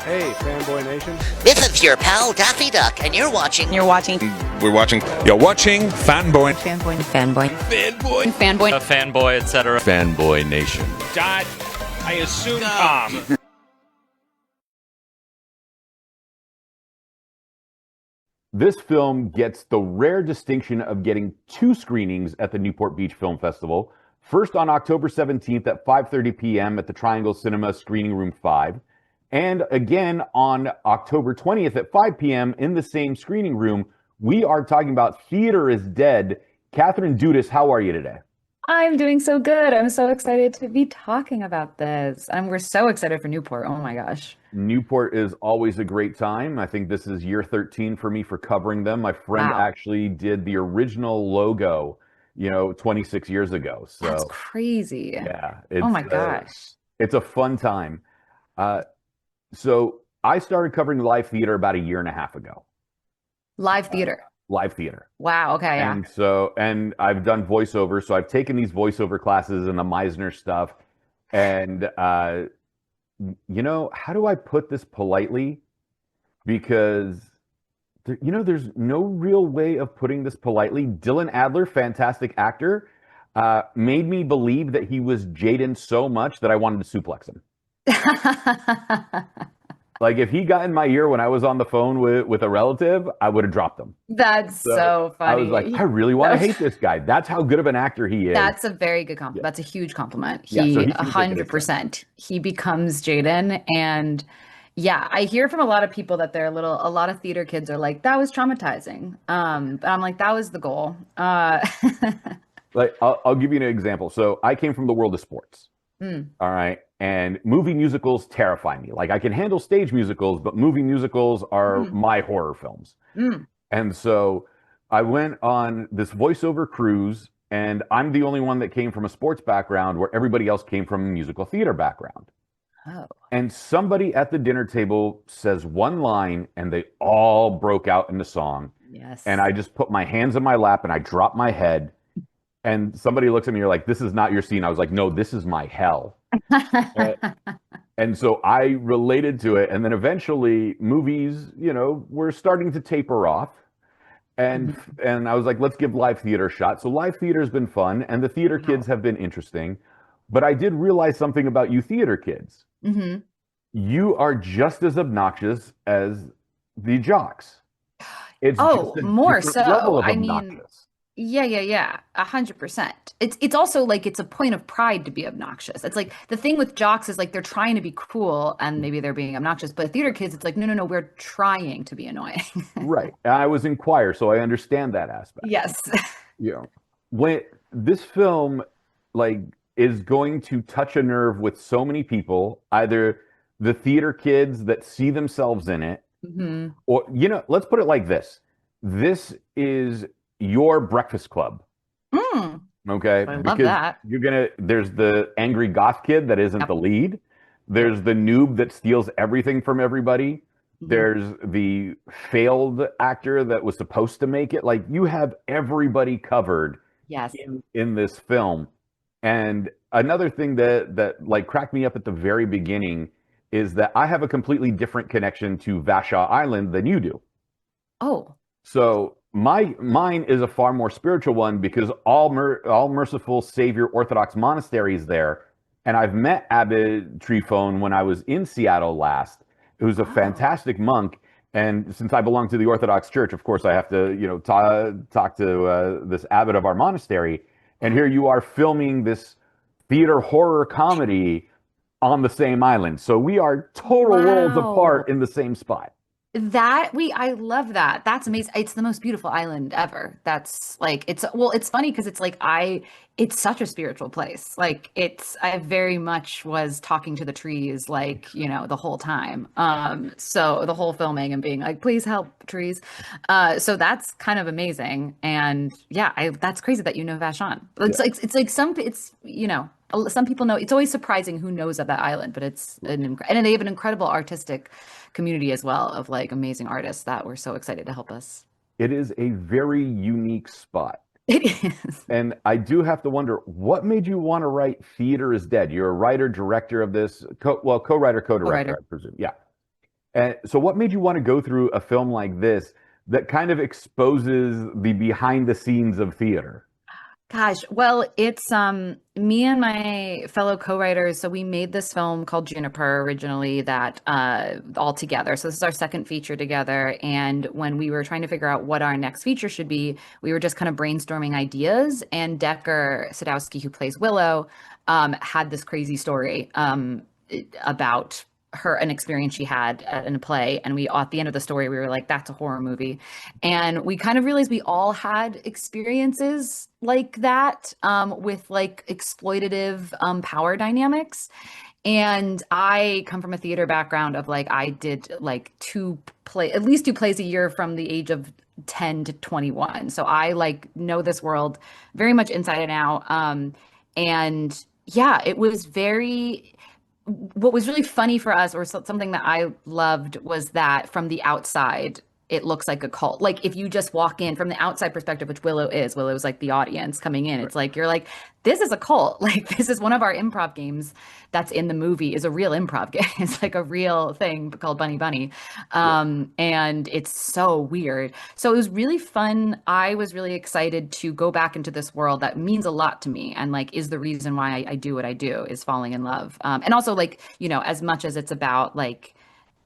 Hey, FanboyNation. This is your pal Daffy Duck, and you're watching. You're watching. We're watching. You're watching Fanboy. Fanboy. Fanboy. Fanboy. Fanboy. A fanboy, etc. FanboyNation. Dot, I assume Tom. This film gets the rare distinction of getting 2 screenings at the Newport Beach Film Festival. First on October 17th at 5:30 p.m. at the Triangle Cinema Screening Room 5. And again on October 20th at 5 p.m. in the same screening room. We are talking about Theater is Dead. Katherine Dudas, how are you today? I'm doing so good. I'm so excited to be talking about this. And we're so excited for Newport. Oh my gosh. Newport is always a great time. I think this is year 13 for me for covering them. My friend actually did the original logo, 26 years ago. So that's crazy. Yeah. Oh my gosh. It's a fun time. So I started covering live theater about a year and a half ago. Live theater. Live theater. Wow. Okay. Yeah. And I've done voiceover. So I've taken these voiceover classes and the Meisner stuff. And, how do I put this politely? Because, there's no real way of putting this politely. Dylan Adler, fantastic actor, made me believe that he was Jaden so much that I wanted to suplex him. Like if he got in my ear when I was on the phone with a relative, I would have dropped him. That's so funny. I was like, I really want to hate this guy. That's how good of an actor he is. That's a very good compliment. Yeah. That's a huge compliment. So he 100%. He becomes Jaden. And yeah, I hear from a lot of people that a lot of theater kids are like, that was traumatizing. But I'm like, that was the goal. Like, I'll give you an example. So I came from the world of sports. All right. And movie musicals terrify me. Like I can handle stage musicals, but movie musicals are my horror films. And so I went on this voiceover cruise, and I'm the only one that came from a sports background where everybody else came from a musical theater background. Oh. And somebody at the dinner table says one line and they all broke out into song. Yes. And I just put my hands in my lap and I dropped my head. And somebody looks at me, you're like, this is not your scene. I was like, no, this is my hell. And so I related to it. And then eventually movies, were starting to taper off. And I was like, let's give live theater a shot. So live theater has been fun. And the theater kids have been interesting. But I did realize something about you theater kids. You are just as obnoxious as the jocks. It's just a more different so. level of I obnoxious. mean, yeah, 100%. It's also like it's a point of pride to be obnoxious. It's like the thing with jocks is like they're trying to be cool and maybe they're being obnoxious, but theater kids, it's like no, we're trying to be annoying. Right. I was in choir, so I understand that aspect. Yes. When this film is going to touch a nerve with so many people, either the theater kids that see themselves in it, or let's put it like this. This is your Breakfast Club. Okay. I love that. There's the angry goth kid that isn't the lead. There's the noob that steals everything from everybody. There's the failed actor that was supposed to make it. Like you have everybody covered in this film. And another thing that like cracked me up at the very beginning is that I have a completely different connection to Vashon Island than you do. Oh. So mine is a far more spiritual one because all merciful Savior Orthodox monastery is there, and I've met Abbot Trifon when I was in Seattle last, who's a fantastic monk. And since I belong to the Orthodox Church, of course, I have to talk to this abbot of our monastery. And here you are filming this theater horror comedy on the same island, so we are total worlds apart in the same spot. I love that. That's amazing. It's the most beautiful island ever. That's like, it's funny because it's like, it's such a spiritual place. Like I very much was talking to the trees, the whole time. So the whole filming and being like, please help trees. So that's kind of amazing. And yeah, that's crazy that you know Vashon. Some people know. It's always surprising who knows of that island, but and they have an incredible artistic community as well of amazing artists that were so excited to help us. It is a very unique spot. It is. And I do have to wonder, what made you want to write Theater is Dead? You're a writer, director of this, co-writer, co-director, I presume. Yeah. And so what made you want to go through a film like this that kind of exposes the behind the scenes of theater? Gosh, well, it's me and my fellow co-writers. So we made this film called Juniper originally that all together. So this is our second feature together. And when we were trying to figure out what our next feature should be, we were just kind of brainstorming ideas. And Decker Sadowski, who plays Willow, had this crazy story about an experience she had in a play, and we at the end of the story we were like, that's a horror movie. And we kind of realized we all had experiences like that, with like exploitative power dynamics. And I come from a theater background of like, I did like at least two plays a year from the age of 10 to 21, so I like know this world very much inside and out. And yeah, it was very, what was really funny for us, or something that I loved, was that from the outside, it looks like a cult. Like if you just walk in from the outside perspective, which Willow's like the audience coming in. It's like, you're like, this is a cult. Like this is one of our improv games that's in the movie is a real improv game. It's like a real thing called Bunny Bunny. And it's so weird. So it was really fun. I was really excited to go back into this world that means a lot to me, and like is the reason why I do what I do, is falling in love. And also like, as much as it's about like,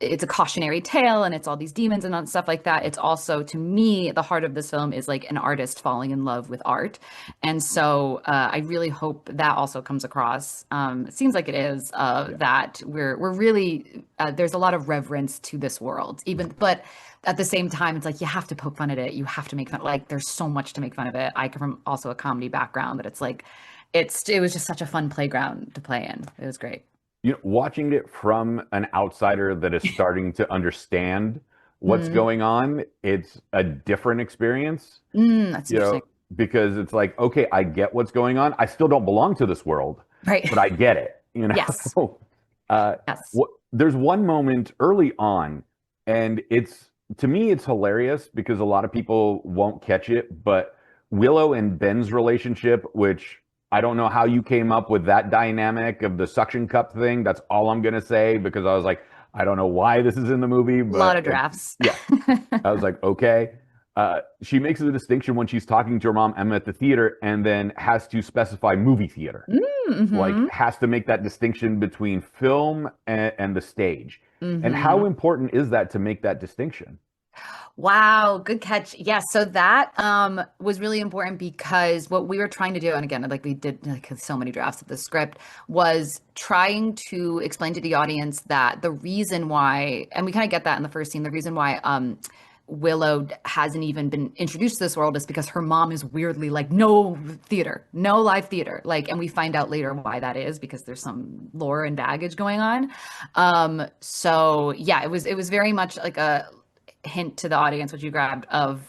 it's a cautionary tale and it's all these demons and stuff like that, it's also, to me, the heart of this film is like an artist falling in love with art. And so I really hope that also comes across. It seems like it is, that we're really, there's a lot of reverence to this world, but at the same time, it's like, you have to poke fun at it. You have to make fun. Like there's so much to make fun of it. I come from also a comedy background, that it's like, it was just such a fun playground to play in. It was great. Watching it from an outsider that is starting to understand what's Mm, going on, it's a different experience, that's interesting. because it's like, okay, I get what's going on. I still don't belong to this world, Right. but I get it. Yes. uh, Yes. there's one moment early on, and to me, it's hilarious because a lot of people won't catch it, but Willow and Ben's relationship, which I don't know how you came up with that dynamic of the suction cup thing. That's all I'm going to say, because I was like, I don't know why this is in the movie, A lot but of drafts. yeah, I was like, okay. She makes the distinction when she's talking to her mom, Emma, at the theater, and then has to specify movie theater. Like, Mm-hmm. has to make that distinction between film and the stage. And Mm-hmm. how important is that to make that distinction? Wow, good catch. Yes, so that was really important, because what we were trying to do, and again, like we did like so many drafts of the script, was trying to explain to the audience that the reason why, and we kind of get that in the first scene, the reason why Willow hasn't even been introduced to this world is because her mom is weirdly like, no theater, no live theater. Like, and we find out later why that is, because there's some lore and baggage going on. So yeah, it was very much like a hint to the audience, what you grabbed, of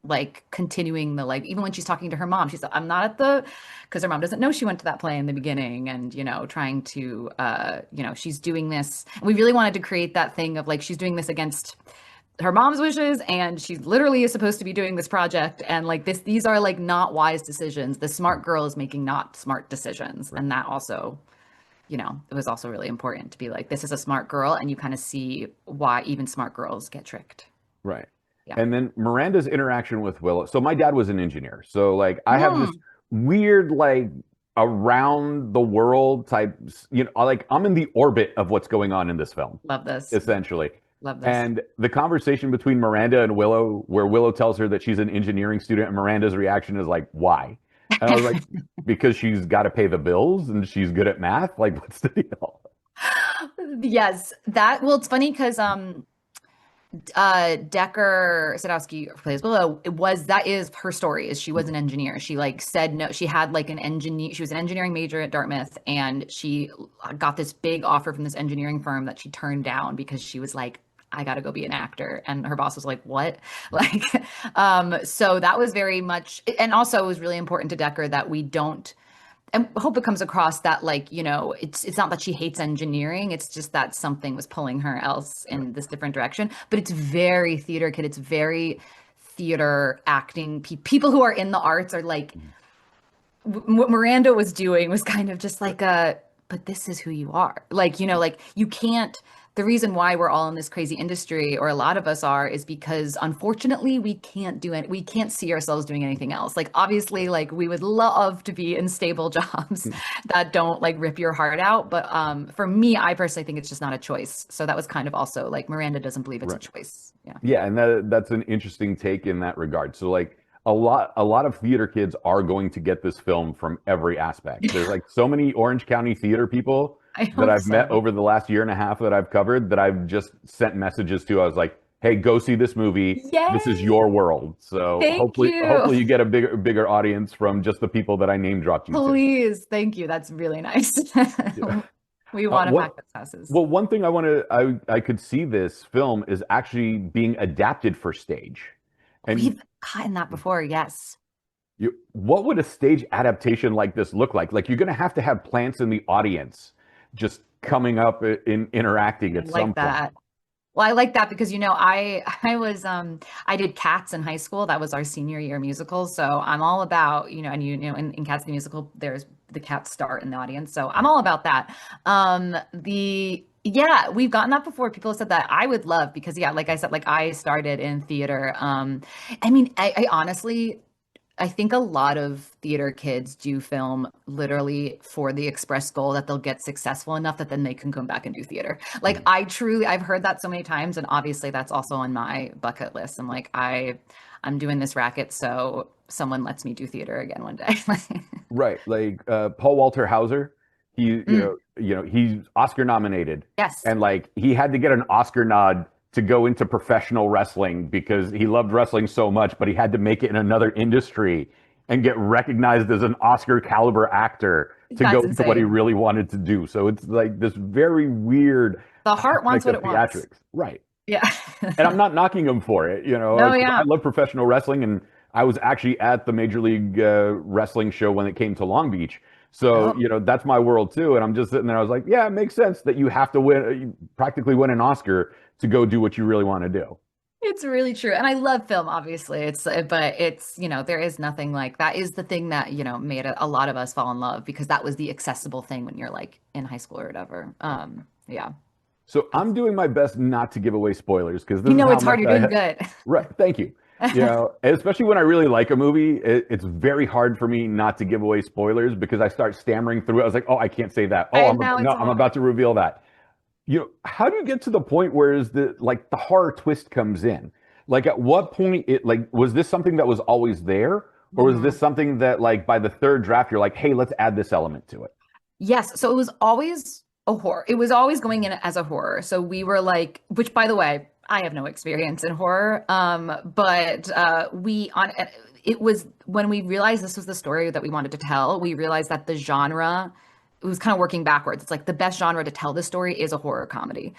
like continuing the, like, even when she's talking to her mom, she's like, I'm not at the, because her mom doesn't know she went to that play in the beginning, and trying to she's doing this, and we really wanted to create that thing of like, she's doing this against her mom's wishes, and she literally is supposed to be doing this project, and like these are like not wise decisions. The smart girl is making not smart decisions. Right. And that also, it was also really important to be like, this is a smart girl, and you kind of see why even smart girls get tricked. Right. Yeah. And then Miranda's interaction with Willow. So my dad was an engineer. So like I have this Mm, weird like around the world type, like I'm in the orbit of what's going on in this film, love this. essentially. Love this. And the conversation between Miranda and Willow, where Willow tells her that she's an engineering student, and Miranda's reaction is like, why? And I was like, because she's got to pay the bills and she's good at math. Like, what's the deal? Yes, well, it's funny because Decker Sadowski, who plays Willow, that is her story, is she was an engineer. She like said no, she had like she was an engineering major at Dartmouth, and she got this big offer from this engineering firm that she turned down because she was like, I got to go be an actor. And her boss was like, what? Like, so that was very much, and also it was really important to Decker that we don't, and hope it comes across that like, it's not that she hates engineering, it's just that something was pulling her else in this different direction. But it's very theater kid, it's very theater acting. People who are in the arts are like, what Miranda was doing was kind of just like but this is who you are. Like, like you can't, the reason why we're all in this crazy industry, or a lot of us are, is because unfortunately we can't do it. We can't see ourselves doing anything else. Like obviously, like we would love to be in stable jobs that don't like rip your heart out. But for me, I personally think it's just not a choice. So that was kind of also like Miranda doesn't believe it's a choice. Yeah. Yeah, and that's an interesting take in that regard. So like a lot of theater kids are going to get this film from every aspect. There's like so many Orange County theater people I that hope I've met so. over the last year and a half that I've covered that I've just sent messages to. I was like, "Hey, go see this movie. This is Yay! your world." So Thank hopefully you. you get a bigger audience from just the people that I name dropped you to. Please. Thank you. That's really nice. Yeah. We want to pack What those houses. Well, one thing I could see this film is actually being adapted for stage. And We've gotten that before. Yes. what would a stage adaptation like this look like? Like you're going to have plants in the audience just coming up in interacting I at some like point. that. Well, I like that because I was I did Cats in high school. That was our senior year musical. So I'm all about, and in Cats the musical, there's the cat star in the audience. So I'm all about that. Yeah, we've gotten that before. People have said that. I would love because yeah, like I said, like I started in theater. I mean, I honestly I think a lot of theater kids do film literally for the express goal that they'll get successful enough that then they can come back and do theater. Like I've heard that so many times, and obviously that's also on my bucket list. I'm like, I'm doing this racket so someone lets me do theater again one day. Right. Like Paul Walter Hauser, Mm, he's Oscar nominated yes, and like he had to get an Oscar nod to go into professional wrestling because he loved wrestling so much, but he had to make it in another industry and get recognized as an Oscar caliber actor to go that's into what he insane. really wanted to do. So it's like this very weird The heart wants aspect what of it wants. theatrics. Right. Yeah. And I'm not knocking him for it, No, 'cause I yeah. love professional wrestling, and I was actually at the Major League Wrestling show when it came to Long Beach. So, Oh, that's my world too. And I'm just sitting there. I was like, yeah, it makes sense that you have to you practically win an Oscar to go do what you really want to do. it's really true. And I love film, obviously. But it's, there is nothing like that is the thing that, made a lot of us fall in love because that was the accessible thing when you're like in high school or whatever. Yeah. So I'm doing my best not to give away spoilers because this You is know, how it's hard. much You're doing I. good. Right. Thank you. And especially when I really like a movie, it's very hard for me not to give away spoilers because I start stammering through it. I was like, oh, I can't say that. Oh, And now no, it's I'm hard. about to reveal that. How do you get to the point where is the horror twist comes in? Like at what point was this something that was always there, or was this Mhm. something that like by the third draft you're like, hey, let's add this element to it? Yes. So it was always a horror. It was always going in as a horror. So we were like, which by the way, I have no experience in horror. But it was when we realized this was the story that we wanted to tell, we realized that the genre, it was kind of working backwards. It's like the best genre to tell this story is a horror comedy.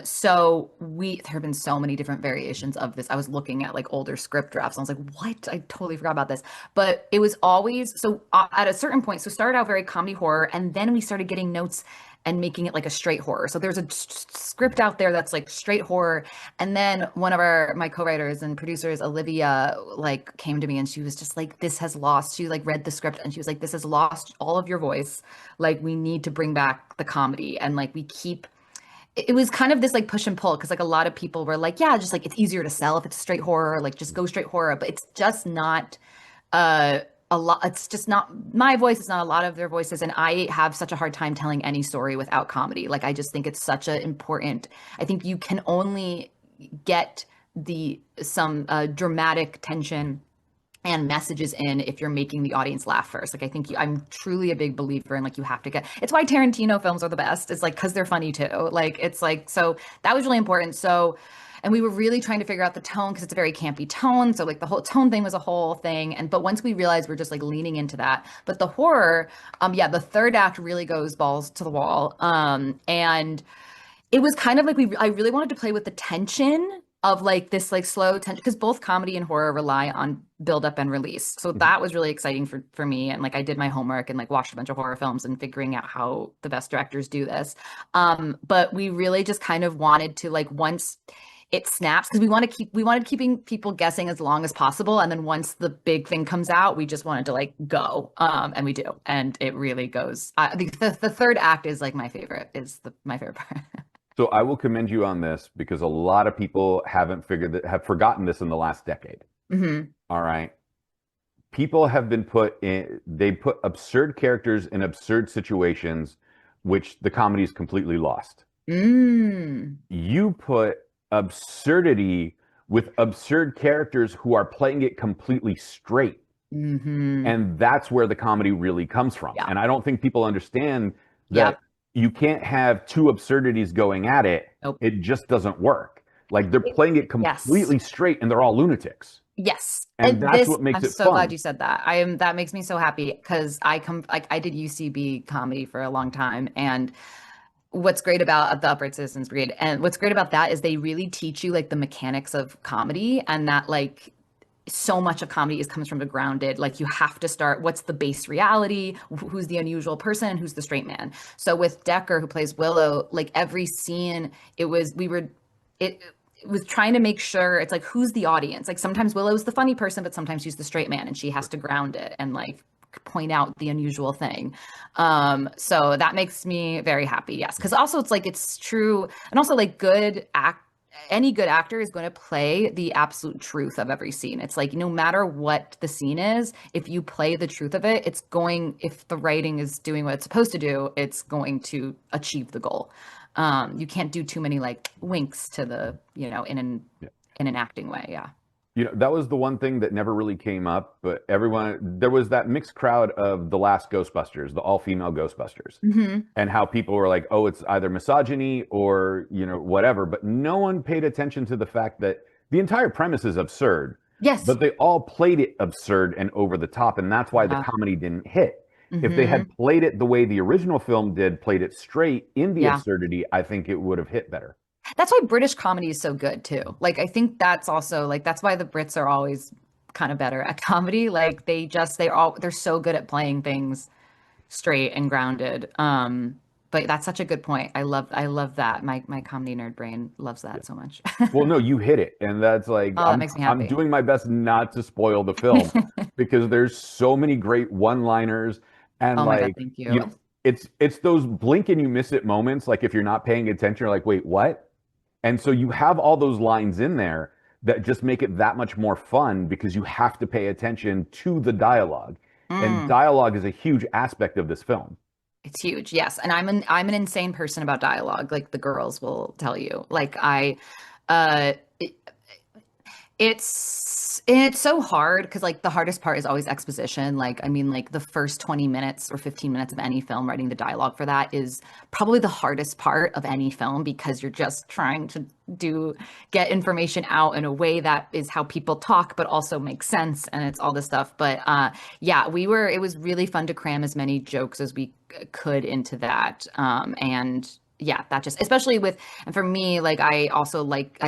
So there have been so many different variations of this. I was looking at like older script drafts and I was like, what? I totally forgot about this. But it was always so at a certain point, so started out very comedy horror, and then we started getting notes and making it like a straight horror. So there's a script out there that's like straight horror. And then one of my co-writers and producers, Olivia, like came to me and she was just like, this has lost. She like read the script and she was like, this has lost all of your voice. Like we need to bring back the comedy. And like it was kind of this like push and pull because like a lot of people were like, yeah, just like it's easier to sell if it's straight horror, like just go straight horror. But it's just not uh a lot. It's just not my voice. It's not a lot of their voices. And I have such a hard time telling any story without comedy. Like I just think it's such a important, I think you can only get the some dramatic tension and messages in if you're making the audience laugh first. Like I think I'm truly a big believer in like you have to get. It's why Tarantino films are the best. It's like because they're funny too. Like it's like so that was really important. So, and we were really trying to figure out the tone because it's a very campy tone. So like the whole tone thing was a whole thing. And but once we realized we're just like leaning into that. But the horror, yeah, the third act really goes balls to the wall. And it was kind of like I really wanted to play with the tension of like this like slow tension because both comedy and horror rely on build up and release. So that was really exciting for me. And like I did my homework and like watched a bunch of horror films and figuring out how the best directors do this. But we really just kind of wanted to like once it snaps because we wanted keeping people guessing as long as possible. And then once the big thing comes out, we just wanted to like go. And we do. And it really goes. The third act is like my favorite part. So I will commend you on this because a lot of people have forgotten this in the last decade. Hmm. All right. People have been they put absurd characters in absurd situations, which the comedy's completely lost. Mm. You put absurdity with absurd characters who are playing it completely straight. Hmm. And that's where the comedy really comes from. Yeah. And I don't think people understand Yep. that you can't have two absurdities going at it. Nope. It just doesn't work. Like they're playing it Yes. completely straight and they're all lunatics. Yes. And that's what makes I'm it so fun. glad you said that. That makes me so happy because I did UCB comedy for a long time. And what's great about the Upright Citizens Brigade and what's great about that is they really teach you like the mechanics of comedy and that like so much of comedy comes from the grounded. Like you have to start, what's the base reality? Who's the unusual person and who's the straight man? So with Decker, who plays Willow, like every scene, it was trying to make sure it's like, who's the audience? Like sometimes Willow's the funny person, but sometimes she's the straight man and she has to ground it and like point out the unusual thing. So that makes me very happy. Yes. Cause also it's like, it's true. And also like any good actor is going to play the absolute truth of every scene. It's like, no matter what the scene is, if you play the truth of it, if the writing is doing what it's supposed to do, it's going to achieve the goal. You can't do too many like winks to the, in an acting way. Yeah. That was the one thing that never really came up, but there was that mixed crowd of the last Ghostbusters, the all-female Ghostbusters, and how people were like, oh, it's either misogyny or, whatever, but no one paid attention to the fact that the entire premise is absurd. Yes. But they all played it absurd and over the top, and that's why the comedy didn't hit. If they had played it the way the original film did, played it straight in the absurdity, I think it would have hit better. That's why British comedy is so good too. Like I think that's also like that's why the Brits are always kind of better at comedy. Like they're so good at playing things straight and grounded. But that's such a good point. I love that. My comedy nerd brain loves that so much. Well, no, you hit it. And that's like that makes me happy. I'm doing my best not to spoil the film because there's so many great one-liners and oh my like God, thank you. It's those blink and you miss it moments. Like if you're not paying attention, you're like, wait, what? And so you have all those lines in there that just make it that much more fun because you have to pay attention to the dialogue. And dialogue is a huge aspect of this film. It's huge. Yes. And I'm an insane person about dialogue. Like the girls will tell you, like it's so hard because like the hardest part is always exposition. Like, I mean, like the first 20 minutes or 15 minutes of any film, writing the dialogue for that is probably the hardest part of any film because you're just trying to get information out in a way that is how people talk, but also makes sense. And it's all this stuff. But yeah, it was really fun to cram as many jokes as we could into that. And yeah, that just, especially and for me, like, I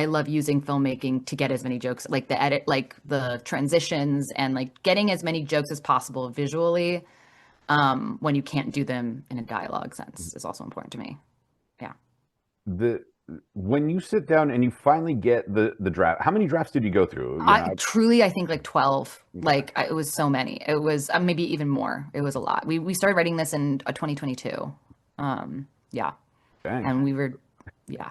love using filmmaking to get as many jokes, like the edit, like the transitions and like getting as many jokes as possible visually when you can't do them in a dialogue sense is also important to me. Yeah. When you sit down and you finally get the draft, how many drafts did you go through? I think like 12, like it was so many. It was maybe even more. It was a lot. We started writing this in 2022. Yeah. Dang. And we were, yeah.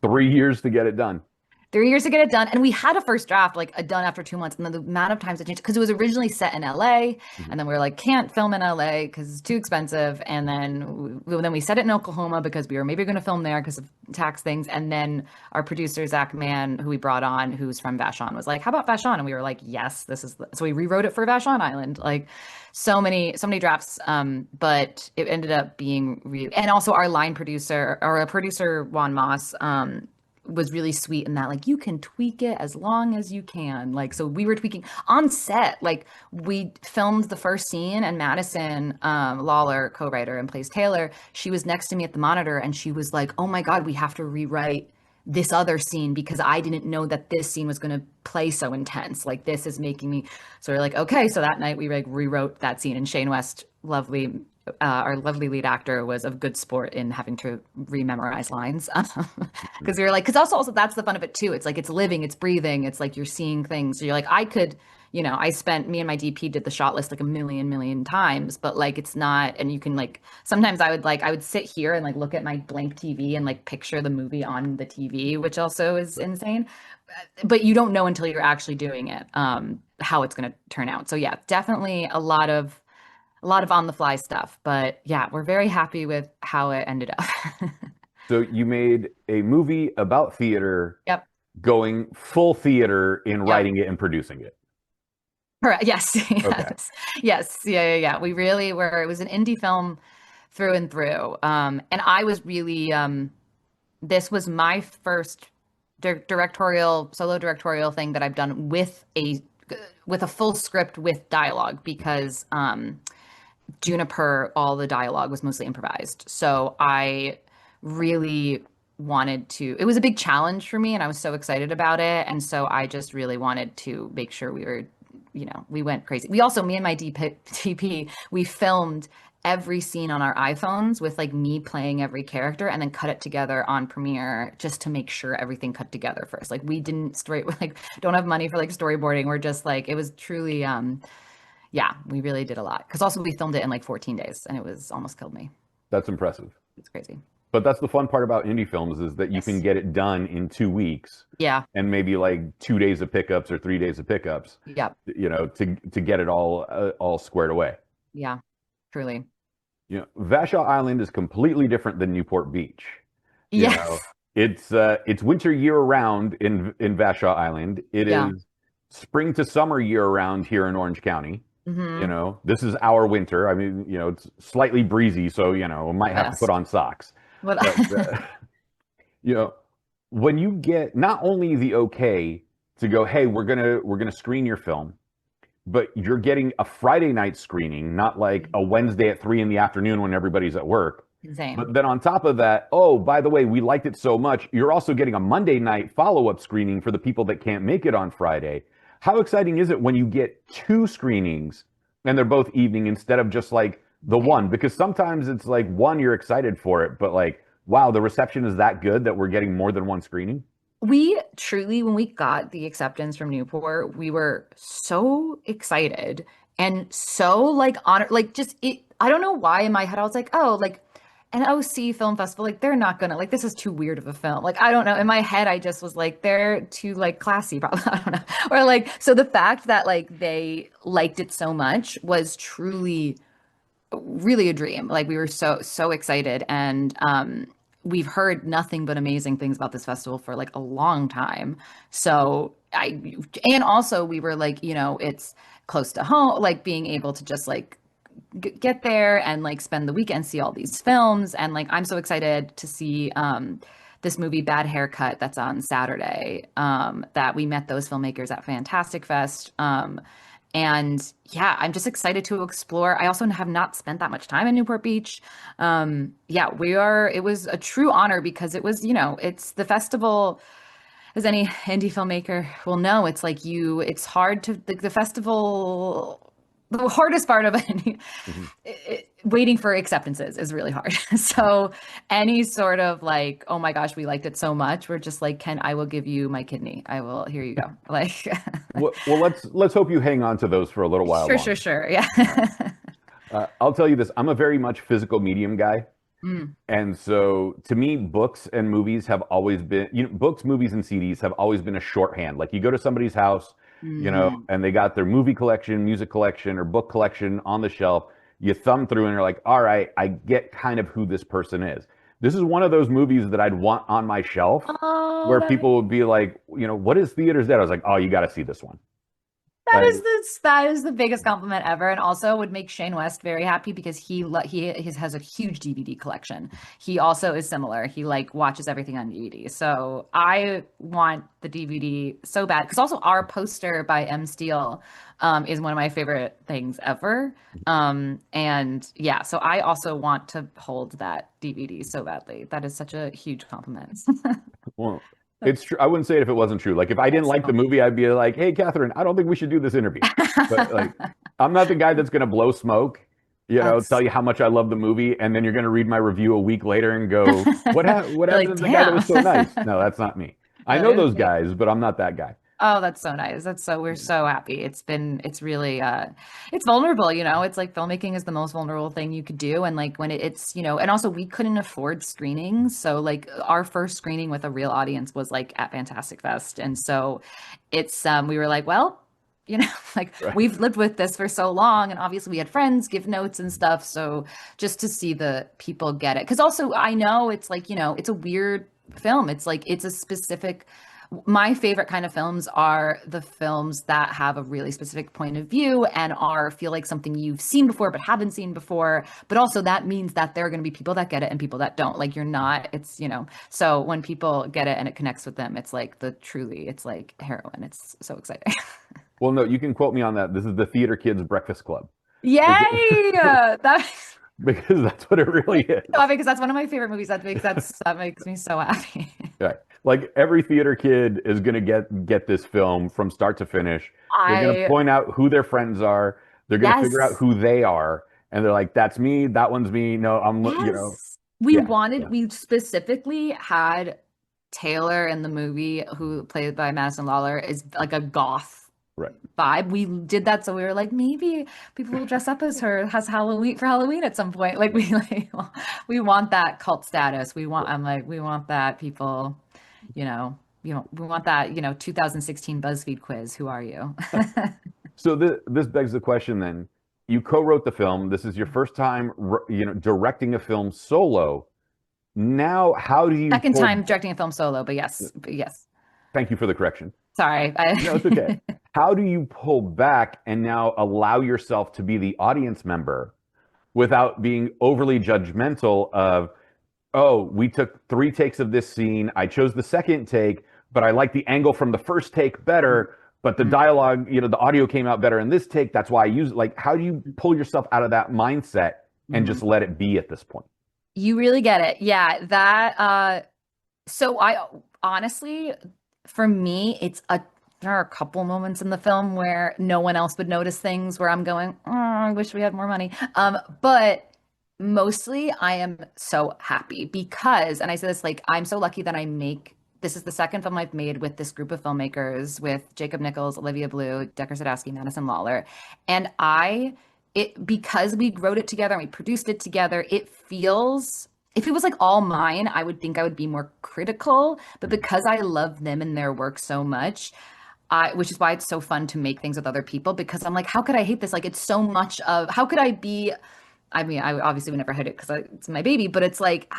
3 years to get it done. 3 years to get it done. And we had a first draft, like done after 2 months. And then the amount of times it changed, because it was originally set in LA. And then we were like, can't film in LA because it's too expensive. And then we set it in Oklahoma because we were maybe going to film there because of tax things. And then our producer, Zach Mann, who we brought on, who's from Vashon, was like, how about Vashon? And we were like, yes, so we rewrote it for Vashon Island. Like so many drafts. But it ended up being really, and also our line producer or a producer, Juan Moss, was really sweet in that, like, you can tweak it as long as you can. Like, so we were tweaking on set, like we filmed the first scene and Madison Lawler, co-writer and plays Taylor, she was next to me at the monitor and she was like, oh my God, we have to rewrite this other scene because I didn't know that this scene was going to play so intense. Like this is making me, so we're like, okay. So that night we like rewrote that scene and Shane West, lovely our lovely lead actor was a good sport in having to rememorize lines. Because we were like, because also that's the fun of it too. It's like it's living, it's breathing, it's like you're seeing things. So you're like, I could, I spent me and my DP did the shot list like a million times, but like it's not, and you can like sometimes I would sit here and like look at my blank TV and like picture the movie on the TV, which also is insane. But you don't know until you're actually doing it, how it's going to turn out. So yeah, definitely a lot of on the fly stuff, but yeah, we're very happy with how it ended up. So you made a movie about theater, Yep. going full theater in Yep. writing it and producing it. Correct. Yes. Okay. Yes. Yeah. We really were. It was an indie film through and through. And I was really, this was my first solo directorial thing that I've done with a full script with dialogue because, Juniper, all the dialogue was mostly improvised. So I really wanted to, it was a big challenge for me and I was so excited about it. And so I just really wanted to make sure we were, we went crazy. We also, me and my DP, we filmed every scene on our iPhones with like me playing every character and then cut it together on Premiere just to make sure everything cut together first. Like we didn't don't have money for like storyboarding. We're just like, it was truly, yeah, we really did a lot. Because also we filmed it in like 14 days and it was almost killed me. That's impressive. It's crazy. But that's the fun part about indie films is that you can get it done in 2 weeks. Yeah. And maybe like 2 days of pickups or 3 days of pickups. Yep. To get it all squared away. Yeah. Truly. Vashon Island is completely different than Newport Beach. Yes. It's winter year round in Vashon Island. It is spring to summer year round here in Orange County. Mm-hmm. This is our winter. I mean, it's slightly breezy, so we might have to put on socks. But when you get not only the okay to go, hey, we're gonna screen your film, but you're getting a Friday night screening, not like a Wednesday at 3 p.m. when everybody's at work. insane. But then on top of that, oh, by the way, we liked it so much, you're also getting a Monday night follow-up screening for the people that can't make it on Friday. How exciting is it when you get 2 screenings and they're both evening instead of just like the one? Because sometimes it's like one, you're excited for it, but like, wow, the reception is that good that we're getting more than 1 screening. We truly, when we got the acceptance from Newport, we were so excited and so like honored, like just it. I don't know why in my head I was like, oh, like an OC film festival, like they're not gonna like this is too weird of a film. Like I don't know. In my head, I just was like, they're too like classy, probably. I don't know. Or like so the fact that like they liked it so much was truly really a dream. Like we were so excited and we've heard nothing but amazing things about this festival for like a long time. So and also we were like, it's close to home, like being able to just like get there and like spend the weekend, see all these films. And like, I'm so excited to see this movie Bad Haircut that's on Saturday, that we met those filmmakers at Fantastic Fest. And yeah, I'm just excited to explore. I also have not spent that much time in Newport Beach. Yeah, it was a true honor because it was, it's the festival, as any indie filmmaker will know, it's like it's hard to, the festival, the hardest part of it, waiting for acceptances is really hard. So any sort of like, oh my gosh, we liked it so much. We're just like, I will give you my kidney. Here you go. Like, well, let's hope you hang on to those for a little while. Sure. Yeah. I'll tell you this. I'm a very much physical medium guy. And so to me, books and movies have always been, books, movies, and CDs have always been a shorthand. Like you go to somebody's house, and they got their movie collection, music collection, or book collection on the shelf. You thumb through and you're like, all right, I get kind of who this person is. This is one of those movies that I'd want on my shelf where people would be like, what is Theater's Dead? I was like, oh, you got to see this one. That is the biggest compliment ever, and also would make Shane West very happy because he has a huge DVD collection. He also is similar. He like watches everything on DVD. So I want the DVD so bad because also our poster by M. Steele is one of my favorite things ever. And yeah, so I also want to hold that DVD so badly. That is such a huge compliment. Well, it's true. I wouldn't say it if it wasn't true. Like if I didn't like the movie, I'd be like, hey, Catherine, I don't think we should do this interview. But like, I'm not the guy that's going to blow smoke. tell That's you how much I love the movie, and then you're going to read my review a week later and go, what you're happened like, to the guy that was so nice? damn. No, that's not me. I know It was those me. guys, but I'm not that guy. Oh, that's so nice. We're so happy. It's really, it's vulnerable, It's like filmmaking is the most vulnerable thing you could do. And like when it's, and also we couldn't afford screenings. So like our first screening with a real audience was like at Fantastic Fest. And so we were like, well, like Right. we've lived with this for so long. And obviously we had friends give notes and stuff. So just to see the people get it. Cause also I know it's like, it's a weird film. It's like, it's a specific, my favorite kind of films are the films that have a really specific point of view and feel like something you've seen before but haven't seen before. But also that means that there are going to be people that get it and people that don't. Like you're not, so when people get it and it connects with them, it's like it's like heroin. It's so exciting. Well, no, you can quote me on that. This is the Theater Kids Breakfast Club. Yay! That Because that's what it really is. because that's one of my favorite movies. That makes me so happy. Right. Like every theater kid is going to get this film from start to finish. They're going to I point out who their friends are. They're going to figure out Yes. who they are, and they're like, "That's me. That one's me." No, Yes. yeah, We specifically had Taylor in the movie, who played by Madison Lawler, is like a goth right. vibe. We did that, so we were like, maybe people will dress up as her as Halloween at some point. Like we want that cult status. We want that people, we want that, 2016 BuzzFeed quiz. Who are you? So this begs the question then. You co-wrote the film. This is your first time, directing a film solo. Now, how do you Second pull? time directing a film solo, but yes. Thank you for the correction. Sorry. No, it's okay. How do you pull back and now allow yourself to be the audience member without being overly judgmental of, oh, we took 3 takes of this scene. I chose the second take, but I like the angle from the first take better. But the dialogue, the audio came out better in this take. That's why I use it. Like, how do you pull yourself out of that mindset and just let it be at this point? You really get it. Yeah, so I honestly, for me, there are a couple moments in the film where no one else would notice things where I'm going, oh, I wish we had more money. But mostly I am so happy because, and I say this, like, I'm so lucky that this is the second film I've made with this group of filmmakers, with Jacob Nichols, Olivia Blue, Decker Sadowski, Madison Lawler. And because we wrote it together and we produced it together, if it was like all mine, I would think I would be more critical. But because I love them and their work so much, which is why it's so fun to make things with other people, because I'm like, how could I hate this? Like, it's so much of, how could I be, I mean, I obviously would never hate it because it's my baby, but it's like,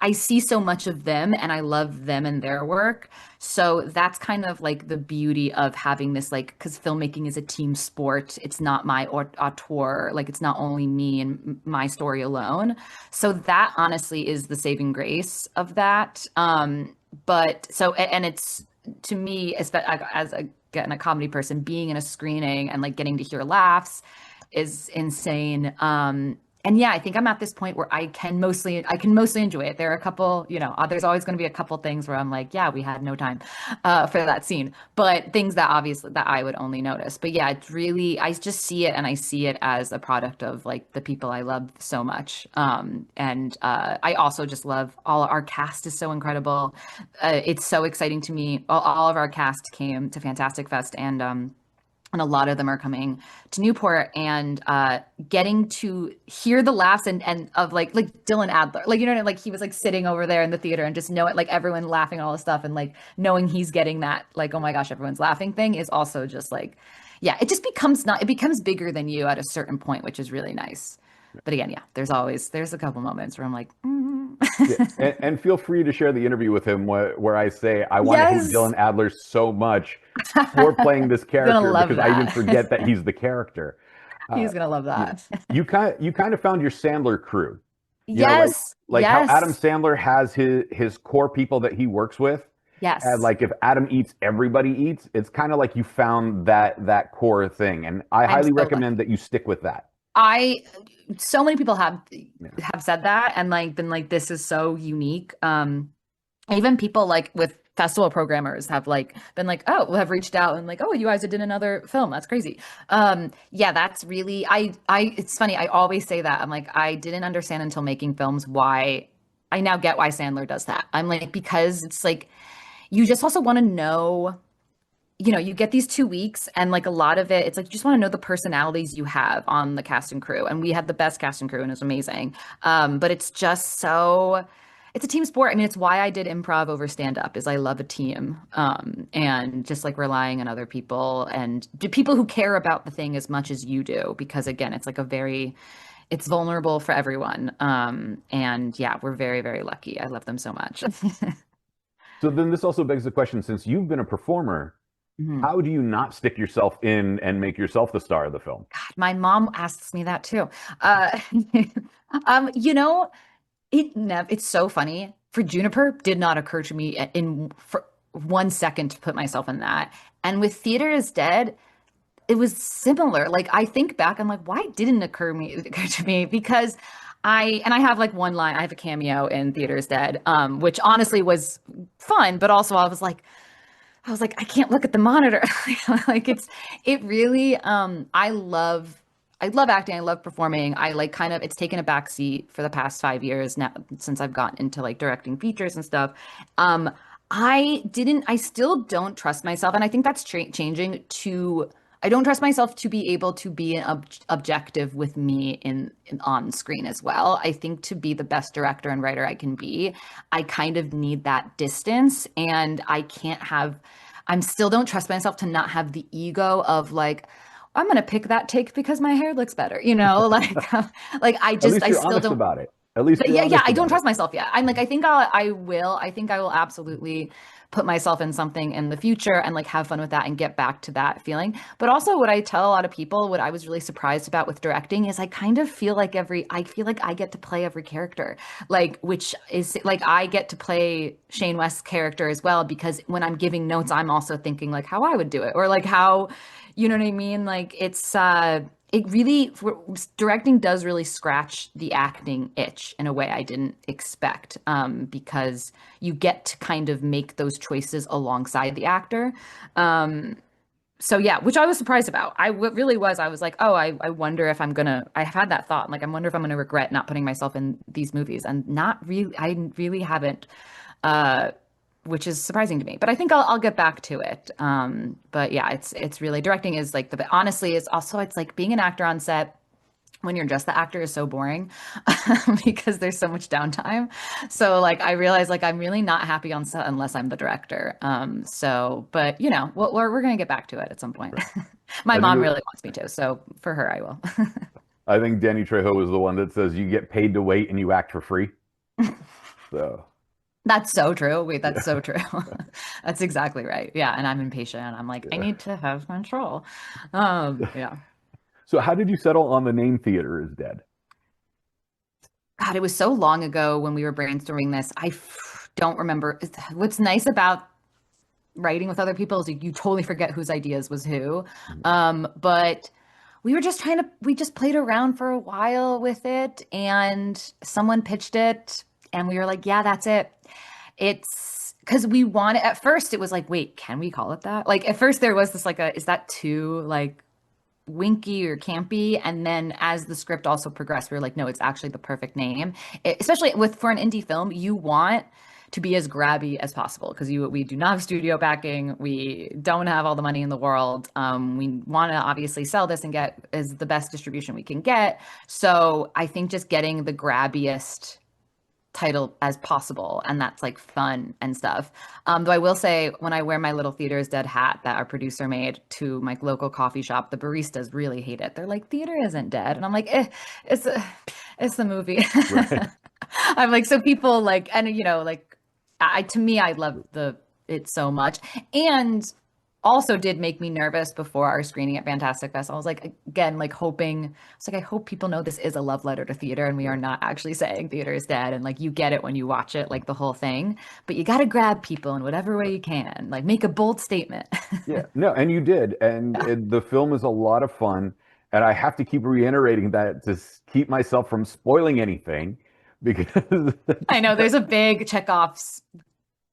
I see so much of them and I love them and their work. So that's kind of like the beauty of having this, like, because filmmaking is a team sport. It's not my auteur, like it's not only me and my story alone. So that honestly is the saving grace of that. But so, and it's, to me, again, a comedy person, being in a screening and like getting to hear laughs is insane. And yeah, I think I'm at this point where I can mostly enjoy it. There are a couple, there's always going to be a couple things where I'm like, yeah, we had no time for that scene, but things that obviously that I would only notice. But yeah, it's really, I just see it, and I see it as a product of like the people I love so much. And I also just love our cast is so incredible. It's so exciting to me. All of our cast came to Fantastic Fest, and a lot of them are coming to Newport, and getting to hear the laughs and of like Dylan Adler, like, like he was like sitting over there in the theater and just know it, like everyone laughing and all this stuff, and like knowing he's getting that, like, oh my gosh, everyone's laughing thing is also just like, yeah, it becomes bigger than you at a certain point, which is really nice. But again, yeah, there's a couple moments where I'm like, Yeah. And feel free to share the interview with him where I say I want to hate Yes. Dylan Adler so much for playing this character love because I even that. forget that he's the character. He's gonna love that. You kind of found your Sandler crew. Yes. Like how Yes. Adam Sandler has his core people that he works with. Yes. And like if Adam eats, everybody eats. It's kind of like you found that core thing, and I highly so recommend that you stick with that. So many people have said that and like been like, this is so unique. Even people like with festival programmers have like been like, oh, have reached out and like, oh, you guys did another film. That's crazy. Yeah, that's really it's funny. I always say that. I'm like, I didn't understand until making films why I now get why Sandler does that. I'm like, because it's like you just also want to know, you get these 2 weeks and like a lot of it, it's like you just want to know the personalities you have on the cast and crew. And we had the best cast and crew and it was amazing. But it's just so it's a team sport. I mean, it's why I did improv over stand up is I love a team. And just like relying on other people and people who care about the thing as much as you do, because again, it's like it's vulnerable for everyone. And yeah, we're very, very lucky. I love them so much. So then this also begs the question, since you've been a performer, Mhm. how do you not stick yourself in and make yourself the star of the film? My mom asks me that too. Uh, you know, it's so funny. For Juniper, did not occur to me for 1 second to put myself in that. And with Theater is Dead, it was similar. Like I think back, I'm like, why didn't occur to me? Because I have like one line. I have a cameo in Theater is Dead, which honestly was fun, but also I was like, I can't look at the monitor. Like it really, I love acting. I love performing. I like kind of, it's taken a back seat for the past 5 years now since I've gotten into like directing features and stuff. I still don't trust myself. And I think that's changing I don't trust myself to be able to be an objective with me on screen as well. I think to be the best director and writer I can be, I kind of need that distance, and I still don't trust myself to not have the ego of like, I'm gonna pick that take because my hair looks better, like At least I you're still honest don't. about it. At least you're Yeah, honest I don't about it. trust myself yet. I'm like, I think I will absolutely put myself in something in the future and like have fun with that and get back to that feeling. But also what I tell a lot of people, what I was really surprised about with directing is I kind of feel like I feel like I get to play every character, like, which is like, I get to play Shane West's character as well, because when I'm giving notes, I'm also thinking like how I would do it, or like how, you know what I mean? Like it really directing does really scratch the acting itch in a way I didn't expect, because you get to kind of make those choices alongside the actor. So yeah, which I was surprised about. Really was. I was like, oh, I wonder if I have had that thought. Like, I wonder if I'm gonna regret not putting myself in these movies, and not really. I really haven't. Uh, which is surprising to me. But I think I'll get back to it. But yeah, it's really, directing is like honestly, it's like being an actor on set when you're just the actor is so boring, because there's so much downtime. So like I realize like I'm really not happy on set unless I'm the director. But we're gonna get back to it at some point. My I think mom really wants me to, so for her I will. I think Danny Trejo is the one that says you get paid to wait and you act for free. So That's so true. Wait, yeah, that's so true. That's exactly right. Yeah, and I'm impatient. I'm like, I yeah. need to have control. Yeah. So how did you settle on the name Theater is Dead? God, it was so long ago when we were brainstorming this. Don't remember. What's nice about writing with other people is you totally forget whose ideas was who. But we just played around for a while with it, and someone pitched it, and we were like, yeah, that's it. It's because at first it was like, wait, can we call it that? Like at first there was this like is that too like winky or campy? And then as the script also progressed, we were like, no, it's actually the perfect name. Especially for an indie film, you want to be as grabby as possible, because we do not have studio backing. We don't have all the money in the world. We want to obviously sell this and get as the best distribution we can get. So I think just getting the grabbiest title as possible, and that's like fun and stuff. Though I will say, when I wear my little Theater is Dead hat that our producer made to my local coffee shop, the baristas really hate it. They're like, theater isn't dead, and I'm like, it's it's the movie. Right. I'm like, so people like, and like, to me, I love it so much, and also did make me nervous before our screening at Fantastic Fest. I was like, again, like I hope people know this is a love letter to theater, and we are not actually saying theater is dead. And like, you get it when you watch it, like the whole thing, but you got to grab people in whatever way you can, like make a bold statement. Yeah, no, and you did, and the film is a lot of fun, and I have to keep reiterating that to keep myself from spoiling anything, because I know there's a big Chekhov's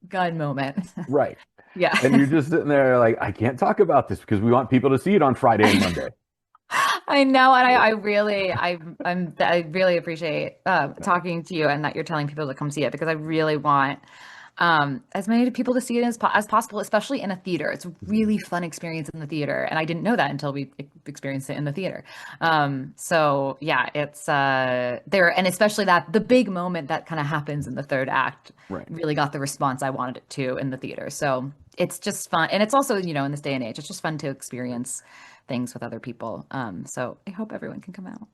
God moment. Right. Yeah. And you're just sitting there like, I can't talk about this because we want people to see it on Friday and Monday. I know, and I really appreciate talking to you and that you're telling people to come see it because I really want as many people to see it as possible, especially in a theater. It's a really fun experience in the theater, and I didn't know that until we experienced it in the theater. So yeah, it's there, and especially that the big moment that kind of happens in the third act Right. really got the response I wanted it to in the theater. So it's just fun, and it's also, in this day and age, it's just fun to experience things with other people. So I hope everyone can come out.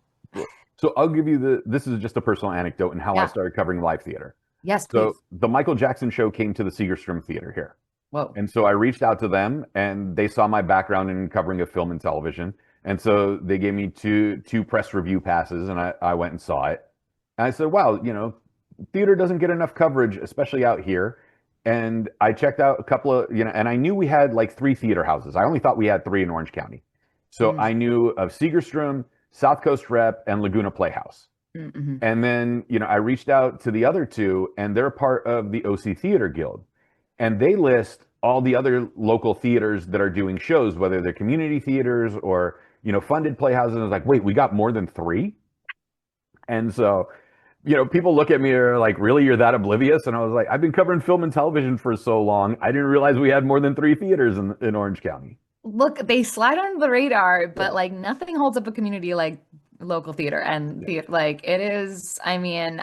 So I'll give you this is just a personal anecdote and how I Yeah. started covering live theater. Yes, So please. the Michael Jackson show came to the Segerstrom Theater here. Whoa. And so I reached out to them and they saw my background in covering of film and television. And so they gave me two press review passes and I went and saw it. And I said, wow, theater doesn't get enough coverage, especially out here. And I checked out a couple of, and I knew we had like 3 theater houses. I only thought we had 3 in Orange County. So Mm. I knew of Segerstrom, South Coast Rep, and Laguna Playhouse. Mm-hmm. And then, I reached out to the other 2, and they're part of the OC Theater Guild. And they list all the other local theaters that are doing shows, whether they're community theaters or, funded playhouses. And I was like, wait, we got more than 3? And so, people look at me and are like, really, you're that oblivious? And I was like, I've been covering film and television for so long. I didn't realize we had more than 3 theaters in Orange County. Look, they slide under the radar, but like nothing holds up a community like local theater and like it is. I mean,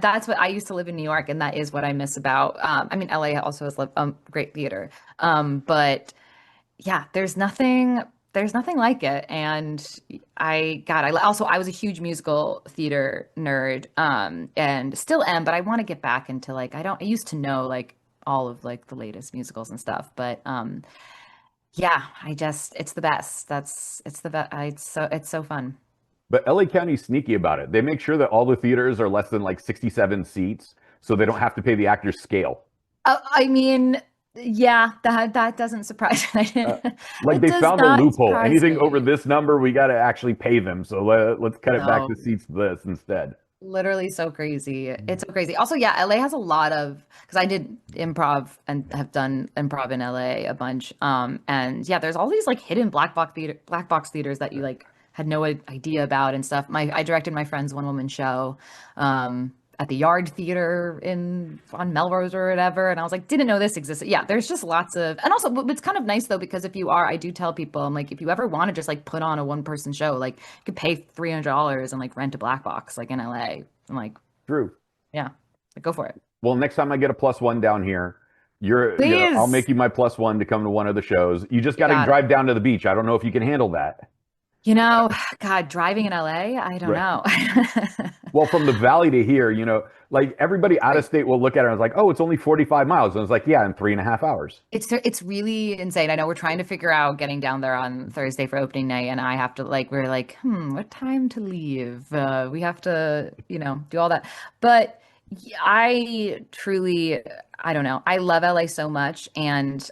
that's what I used to live in New York, and that is what I miss about. I mean, LA also has great theater, but yeah, there's nothing like it. And I was a huge musical theater nerd, and still am, but I want to get back into like I used to know like all of like the latest musicals and stuff, but yeah, it's the best. It's the best. It's so fun. But LA County's sneaky about it. They make sure that all the theaters are less than like 67 seats so they don't have to pay the actors scale. I mean, yeah, that doesn't surprise me. Like It they does found a not loophole. surprise Anything over me. this number, we got to actually pay them. So let's cut it back No, to seats this instead. literally so crazy. It's so crazy. Also, yeah, LA has a lot of because I did improv and have done improv in LA a bunch. And yeah, there's all these like hidden black box theaters that you like had no idea about and stuff. I directed my friend's one woman show at the Yard Theater on Melrose or whatever, and I was like, didn't know this existed. Yeah, there's just lots of, and also it's kind of nice though because I do tell people, I'm like, if you ever want to just like put on a 1-person show, like you could pay $300 and like rent a black box like in LA. I'm like, True. yeah, like, go for it. Well, next time I get a +1 down here, I'll Please. make you my +1 to come to one of the shows. You just You got to got it. drive down to the beach. I don't know if you can handle that. God, driving in LA, I don't Right. know. Well, from the valley to here, like everybody out of state will look at it and it's like, oh, it's only 45 miles. And it's like, yeah, in 3.5 hours. It's really insane. I know we're trying to figure out getting down there on Thursday for opening night, and I have to we're like, what time to leave? We have to, do all that. But I don't know. I love LA so much, and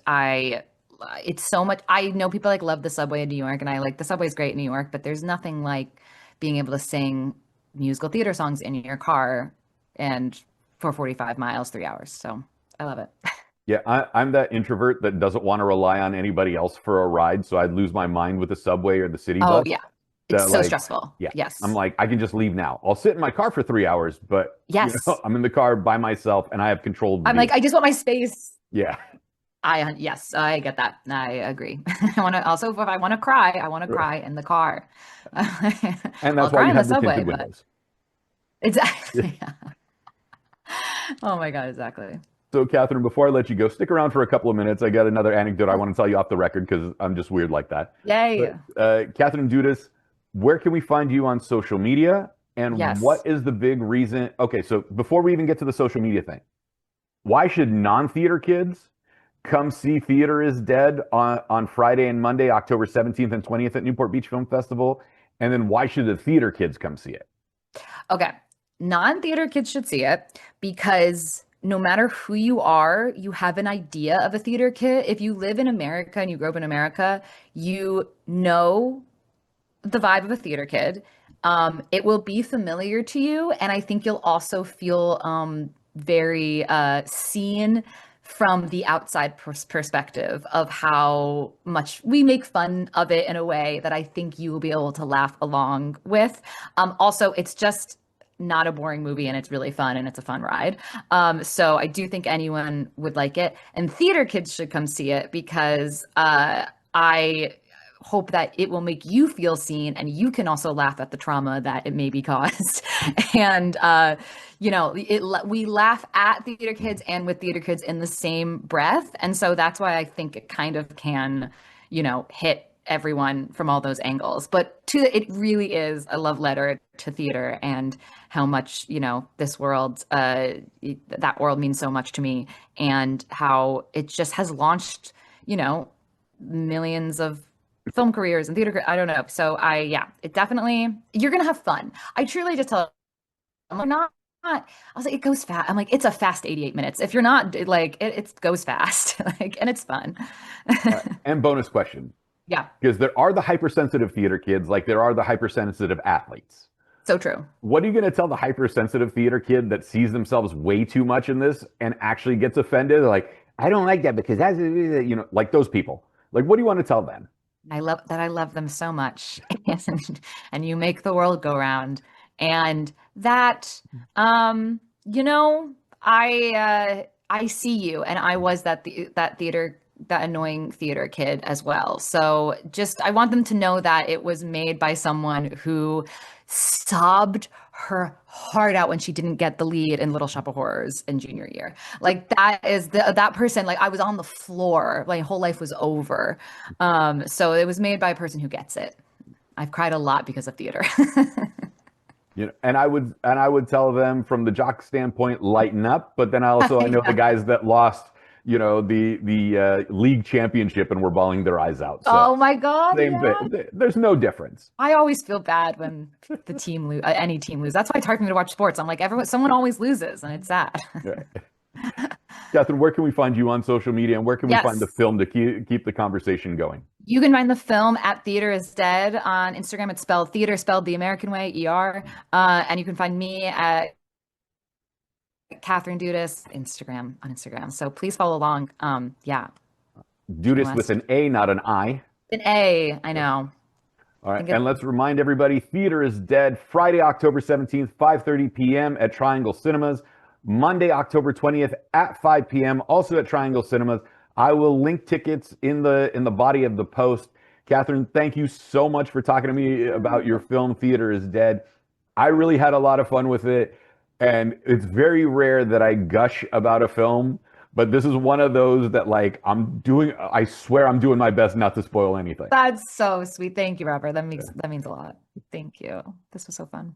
it's so much. I know people like love the subway in New York, and I like the subway's great in New York, but there's nothing like being able to sing musical theater songs in your car and for 45 miles, 3 hours. So I love it. Yeah, I'm that introvert that doesn't want to rely on anybody else for a ride. So I'd lose my mind with the subway or the city Oh bus. yeah. It's That so like, stressful. yeah, Yes. I'm like, I can just leave now. I'll sit in my car for 3 hours, but Yes. I'm in the car by myself and I have control of the I'm like, I vehicle. just want my space. Yeah, Yes, I get that. I agree. I want to also, if I want to cry, I want to cry in the car. and I'll that's why cry you in the have the subway, tinted but windows. exactly. Oh my God, exactly. So, Catherine, before I let you go, stick around for a couple of minutes. I got another anecdote I want to tell you off the record because I'm just weird like that. Yay. But, Katherine Dudas, where can we find you on social media? And Yes. what is the big reason? Okay, so before we even get to the social media thing, why should non-theater kids come see Theater is Dead on Friday and Monday, October 17th and 20th at Newport Beach Film Festival? And then why should the theater kids come see it? Okay. Non-theater kids should see it because no matter who you are, you have an idea of a theater kid. If you live in America and you grew up in America, you know the vibe of a theater kid. It will be familiar to you, and I think you'll also feel very seen from the outside perspective of how much we make fun of it in a way that I think you will be able to laugh along with. Also, it's just not a boring movie, and it's really fun, and it's a fun ride. So I do think anyone would like it, and theater kids should come see it because I hope that it will make you feel seen, and you can also laugh at the trauma that it may be caused. And we laugh at theater kids and with theater kids in the same breath, and so that's why I think it kind of can, hit everyone from all those angles. But it really is a love letter to theater and how much this world, that world means so much to me, and how it just has launched millions of film careers and theater. I don't know. So it definitely, you're gonna have fun. I truly just tell them, I'm not. I was like, it goes fast. I'm like, it's a fast 88 minutes. If you're not like, it goes fast, and it's fun. And bonus question. Yeah. Because there are the hypersensitive theater kids, like there are the hypersensitive athletes. So true. What are you going to tell the hypersensitive theater kid that sees themselves way too much in this and actually gets offended? Like, I don't like that because that's, like those people. Like, what do you want to tell them? I love them so much, and you make the world go round, and that, I see you, and I was that annoying theater kid as well. So I want them to know that it was made by someone who sobbed her heart out when she didn't get the lead in Little Shop of Horrors in junior year. Like that person, like I was on the floor, my whole life was over. So it was made by a person who gets it. I've cried a lot because of theater. And I would tell them from the jock standpoint, lighten up. But then I know the guys that lost, the league championship and were bawling their eyes out. So oh my God. Same thing. There's no difference. I always feel bad when the team lose, any team lose. That's why it's hard for me to watch sports. I'm like, someone always loses, and it's sad. Katherine, where can we find you on social media, and where can we find the film to keep the conversation going? You can find the film at Theater is Dead on Instagram. It's spelled theater, spelled the American way, ER. And you can find me at Katherine Dudas on Instagram. So please follow along. Dudas with an A, not an I. An A, I know. All right, and let's remind everybody, Theater is Dead, Friday, October 17th, 5:30 p.m. at Triangle Cinemas. Monday, October 20th at 5 p.m., also at Triangle Cinemas. I will link tickets in the body of the post. Katherine, thank you so much for talking to me about your film, Theater is Dead. I really had a lot of fun with it. And it's very rare that I gush about a film, but this is one of those that I swear I'm doing my best not to spoil anything. That's so sweet. Thank you, Robert. That means a lot. Thank you. This was so fun.